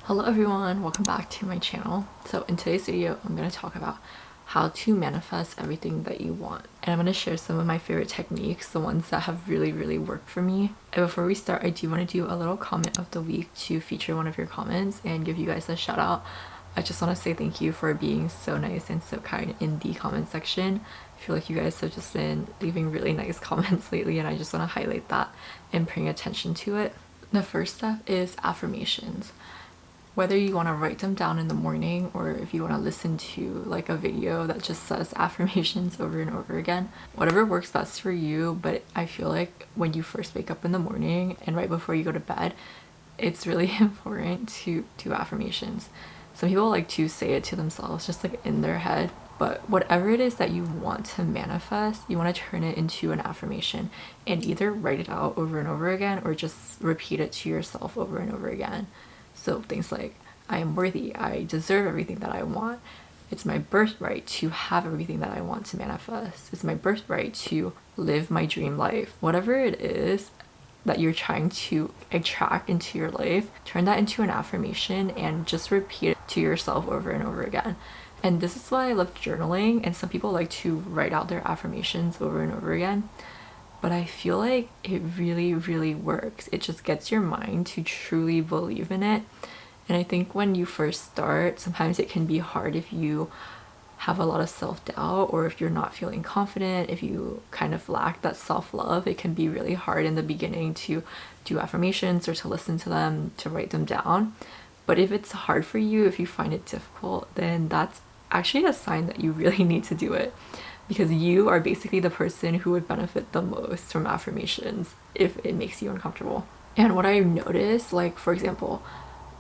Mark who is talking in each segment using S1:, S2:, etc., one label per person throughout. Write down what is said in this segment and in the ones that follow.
S1: Hello everyone, welcome back to my channel. So in today's video, I'm going to talk about how to manifest everything that you want. And I'm going to share some of my favorite techniques, the ones that have really worked for me. And before we start, I do want to do a little comment of the week to feature one of your comments and give you guys a shout out. I just want to say thank you for being so nice and so kind in the comment section. I feel like you guys have just been leaving really nice comments lately, and I just want to highlight that and bring attention to it. The first step is affirmations. Whether you want to write them down in the morning or if you want to listen to like a video that just says affirmations over and over again, whatever works best for you. But I feel like when you first wake up in the morning and right before you go to bed, it's really important to do affirmations. Some people like to say it to themselves just like in their head, but whatever it is that you want to manifest, you want to turn it into an affirmation and either write it out over and over again or just repeat it to yourself over and over again. So things like, I am worthy, I deserve everything that I want, it's my birthright to have everything that I want to manifest, it's my birthright to live my dream life. Whatever it is that you're trying to attract into your life, turn that into an affirmation and just repeat it to yourself over and over again. And this is why I love journaling, and some people like to write out their affirmations over and over again. But I feel like it really works. It just gets your mind to truly believe in it. And I think when you first start, sometimes it can be hard if you have a lot of self-doubt or if you're not feeling confident, if you kind of lack that self-love. It can be really hard in the beginning to do affirmations or to listen to them, to write them down. But if it's hard for you, if you find it difficult, then that's actually a sign that you really need to do it. Because you are basically the person who would benefit the most from affirmations if it makes you uncomfortable. And what I noticed, like for example,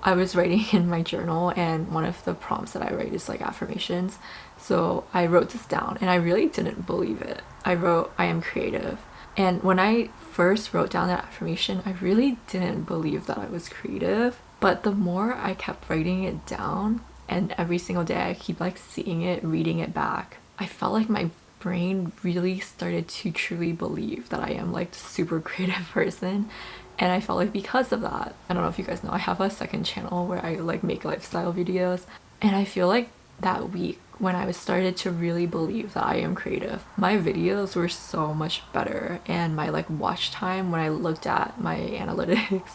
S1: I was writing in my journal and one of the prompts that I write is like affirmations. So I wrote this down and I really didn't believe it. I wrote, I am creative. And when I first wrote down that affirmation, I really didn't believe that I was creative. But the more I kept writing it down, and every single day I keep like seeing it, reading it back, I felt like my brain really started to truly believe that I am like the super creative person. And I felt like because of that, I don't know if you guys know, I have a second channel where I like make lifestyle videos, and I feel like that week when I started to really believe that I am creative, my videos were so much better, and my like watch time when I looked at my analytics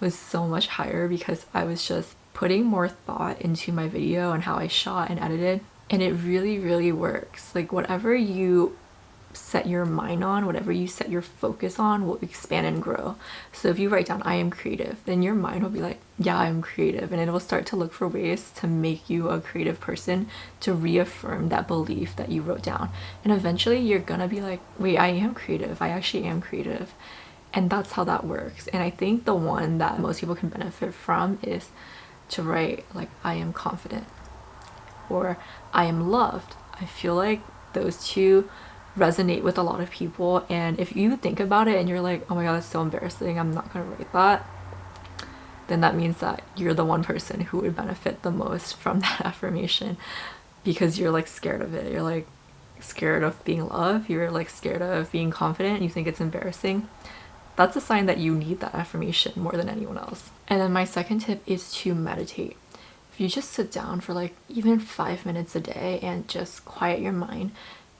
S1: was so much higher because I was just putting more thought into my video and how I shot and edited. And it really works. Like whatever you set your mind on, whatever you set your focus on will expand and grow. So if you write down I am creative, then your mind will be like, yeah, I'm creative, and it will start to look for ways to make you a creative person, to reaffirm that belief that you wrote down. And eventually you're gonna be like, wait, I am creative, I actually am creative. And that's how that works. And I think the one that most people can benefit from is to write like I am confident or I am loved. I feel like those two resonate with a lot of people, and if you think about it and you're like, oh my god, that's so embarrassing, I'm not gonna write that, then that means that you're the one person who would benefit the most from that affirmation, because you're like scared of it. You're like scared of being loved, you're like scared of being confident, you think it's embarrassing. That's a sign that you need that affirmation more than anyone else. And then my second tip is to meditate. If you just sit down for like even 5 minutes a day and just quiet your mind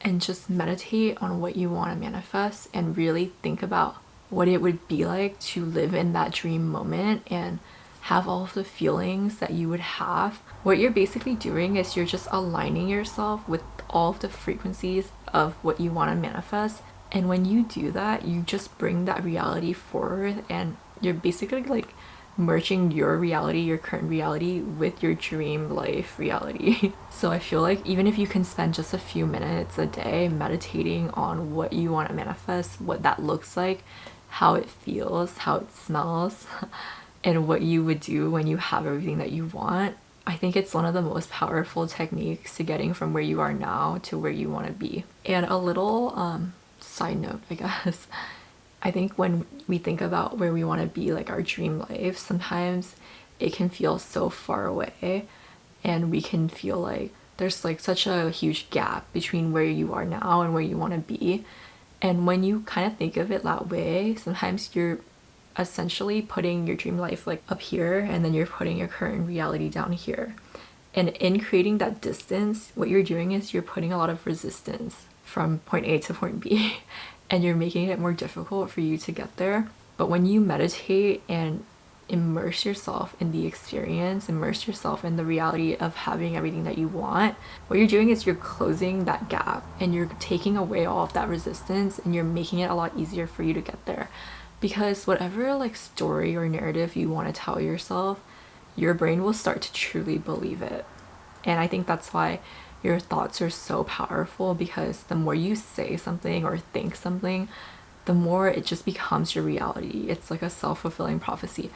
S1: and just meditate on what you want to manifest and really think about what it would be like to live in that dream moment and have all of the feelings that you would have, what you're basically doing is you're just aligning yourself with all of the frequencies of what you want to manifest. And when you do that, you just bring that reality forward, and you're basically like merging your reality, your current reality, with your dream life reality. So I feel like even if you can spend just a few minutes a day meditating on what you want to manifest, what that looks like, how it feels, how it smells, and what you would do when you have everything that you want, I think it's one of the most powerful techniques to getting from where you are now to where you want to be. And a little side note, I guess, I think when we think about where we want to be, like our dream life, sometimes it can feel so far away, and we can feel like there's like such a huge gap between where you are now and where you want to be. And when you kind of think of it that way, sometimes you're essentially putting your dream life like up here, and then you're putting your current reality down here. And in creating that distance, what you're doing is you're putting a lot of resistance from point A to point B and you're making it more difficult for you to get there. But when you meditate and immerse yourself in the experience, immerse yourself in the reality of having everything that you want, what you're doing is you're closing that gap and you're taking away all of that resistance and you're making it a lot easier for you to get there. Because whatever like story or narrative you want to tell yourself, your brain will start to truly believe it. And I think that's why your thoughts are so powerful, because the more you say something or think something, the more it just becomes your reality. It's like a self-fulfilling prophecy.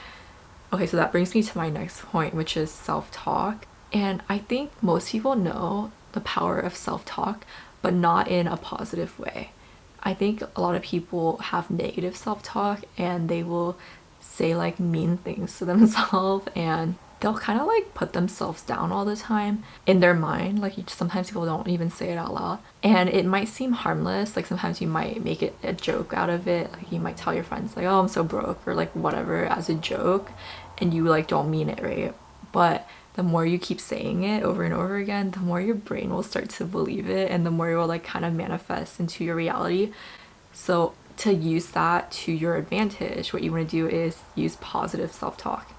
S1: Okay, so that brings me to my next point, which is self-talk. And I think most people know the power of self-talk, but not in a positive way. I think a lot of people have negative self-talk and they will say like mean things to themselves, and they'll kind of like put themselves down all the time in their mind. Like sometimes people don't even say it out loud, and it might seem harmless. Like sometimes you might make it a joke out of it. Like you might tell your friends like, oh, I'm so broke, or like whatever, as a joke, and you like don't mean it, right? But the more you keep saying it over and over again, the more your brain will start to believe it, and the more it will like kind of manifest into your reality. So to use that to your advantage, what you want to do is use positive self-talk.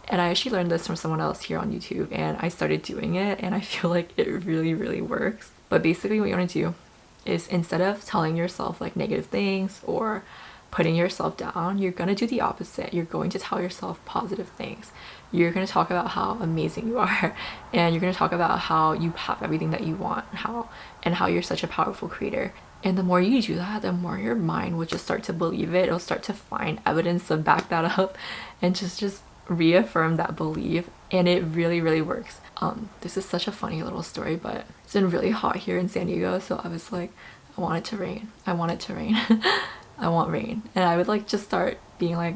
S1: And I actually learned this from someone else here on YouTube, and I started doing it, and I feel like it really, really works. But basically what you want to do is, instead of telling yourself like negative things or putting yourself down, you're going to do the opposite. You're going to tell yourself positive things. You're going to talk about how amazing you are, and you're going to talk about how you have everything that you want, how you're such a powerful creator. And the more you do that, the more your mind will just start to believe it. It'll start to find evidence to back that up and just reaffirm that belief. And it really, really works. This is such a funny little story, but it's been really hot here in San Diego, so I was like, I want it to rain. I want it to rain. I want rain. And I would like just start being like,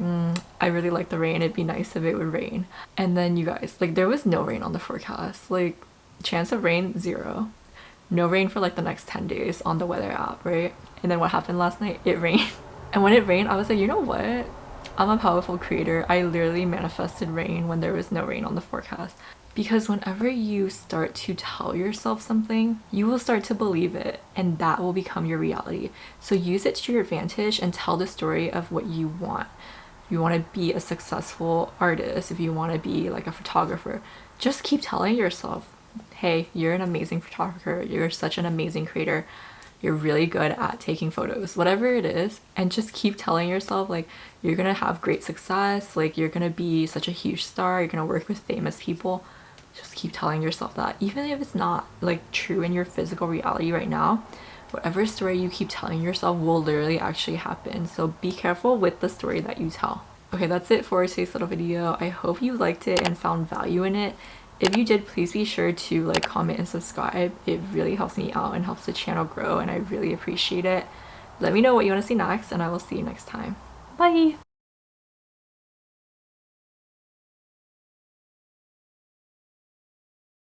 S1: I really like the rain. It'd be nice if it would rain. And then you guys, like there was no rain on the forecast. Like chance of rain, 0. No rain for like the next 10 days on the weather app, right? And then what happened last night? It rained. And when it rained, I was like, you know what? I'm a powerful creator. I literally manifested rain when there was no rain on the forecast. Because whenever you start to tell yourself something, you will start to believe it, and that will become your reality. So use it to your advantage and tell the story of what you want. If you want to be a successful artist, if you want to be like a photographer, just keep telling yourself, hey, you're an amazing photographer, you're such an amazing creator, you're really good at taking photos, whatever it is. And just keep telling yourself like you're gonna have great success, like you're gonna be such a huge star, you're gonna work with famous people. Just keep telling yourself that, even if it's not like true in your physical reality right now. Whatever story you keep telling yourself will literally actually happen. So be careful with the story that you tell. Okay, that's it for today's little video. I hope you liked it and found value in it. If you did, please be sure to like, comment, and subscribe. It really helps me out and helps the channel grow, and I really appreciate it. Let me know what you want to see next, and I will see you next time. Bye!